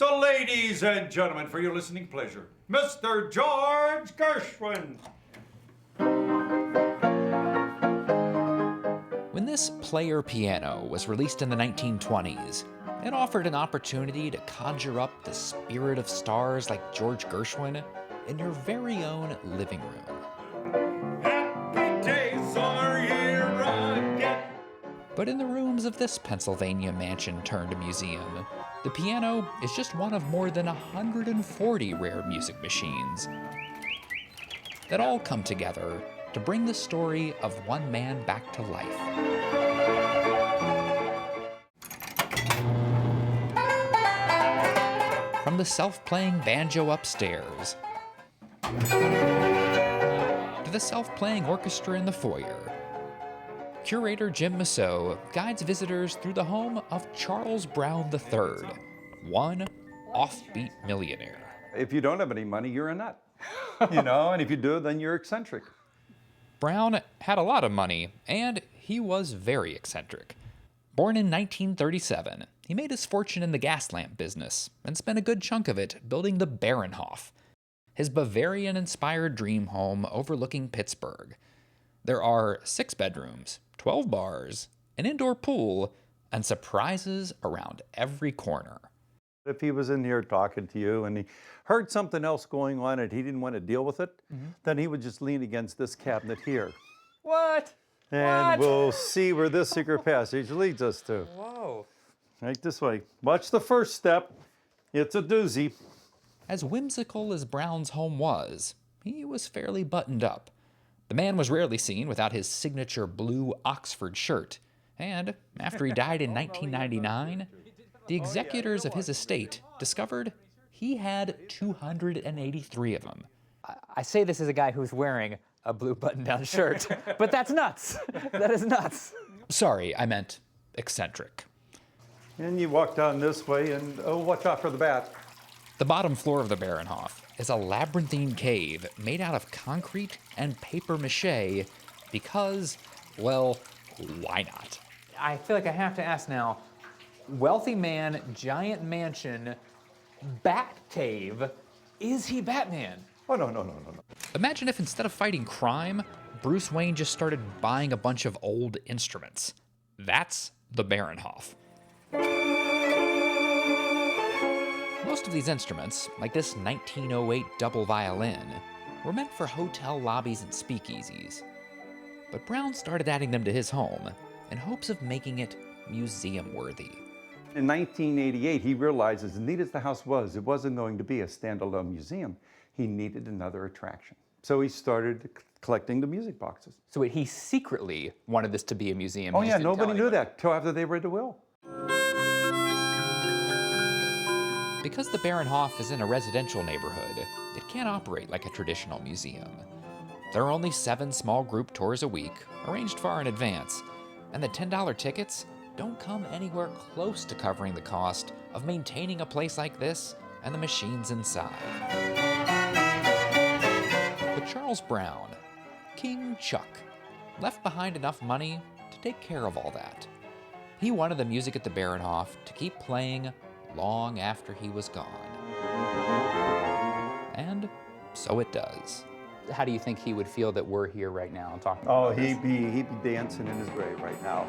So, ladies and gentlemen, for your listening pleasure, Mr. George Gershwin. When this player piano was released in the 1920s, it offered an opportunity to conjure up the spirit of stars like George Gershwin in your very own living room. Happy days are here again. But in the rooms of this Pennsylvania mansion-turned-museum, the piano is just one of more than 140 rare music machines that all come together to bring the story of one man back to life. From the self-playing banjo upstairs to the self-playing orchestra in the foyer, curator Jim Massot guides visitors through the home of Charles Brown III, one offbeat millionaire. If you don't have any money, you're a nut. And if you do, then you're eccentric. Brown had a lot of money, and he was very eccentric. Born in 1937, he made his fortune in the gas lamp business and spent a good chunk of it building the Bayernhof, his Bavarian-inspired dream home overlooking Pittsburgh. There are 6 bedrooms, 12 bars, an indoor pool, and surprises around every corner. If he was in here talking to you and he heard something else going on and he didn't want to deal with it, then he would just lean against this cabinet here. What? And we'll see where this secret passage leads us to. Whoa. Right this way. Watch the first step. It's a doozy. As whimsical as Brown's home was, he was fairly buttoned up. The man was rarely seen without his signature blue Oxford shirt, and after he died in 1999, the executors of his estate discovered he had 283 of them. I say this as a guy who's wearing a blue button-down shirt, but that's nuts. That is nuts. Sorry, I meant eccentric. And you walk down this way and watch out for the bat. The bottom floor of the Bayernhof is a labyrinthine cave made out of concrete and paper mache because, well, why not? I feel like I have to ask now, wealthy man, giant mansion, bat cave, is he Batman? Oh, no. Imagine if instead of fighting crime, Bruce Wayne just started buying a bunch of old instruments. That's the Bayernhof. Most of these instruments, like this 1908 double violin, were meant for hotel lobbies and speakeasies. But Brown started adding them to his home in hopes of making it museum-worthy. In 1988, he realized as neat as the house was, it wasn't going to be a standalone museum. He needed another attraction. So he started collecting the music boxes. So wait, he secretly wanted this to be a museum. Oh He yeah, just didn't nobody tell knew anybody. that till after they read the will. Because the Bayernhof is in a residential neighborhood, it can't operate like a traditional museum. There are only 7 small group tours a week, arranged far in advance, and the $10 tickets don't come anywhere close to covering the cost of maintaining a place like this and the machines inside. But Charles Brown, King Chuck, left behind enough money to take care of all that. He wanted the music at the Bayernhof to keep playing long after he was gone. And so it does. How do you think he would feel that we're here right now and talking Oh, about this? he'd be dancing in his grave right now.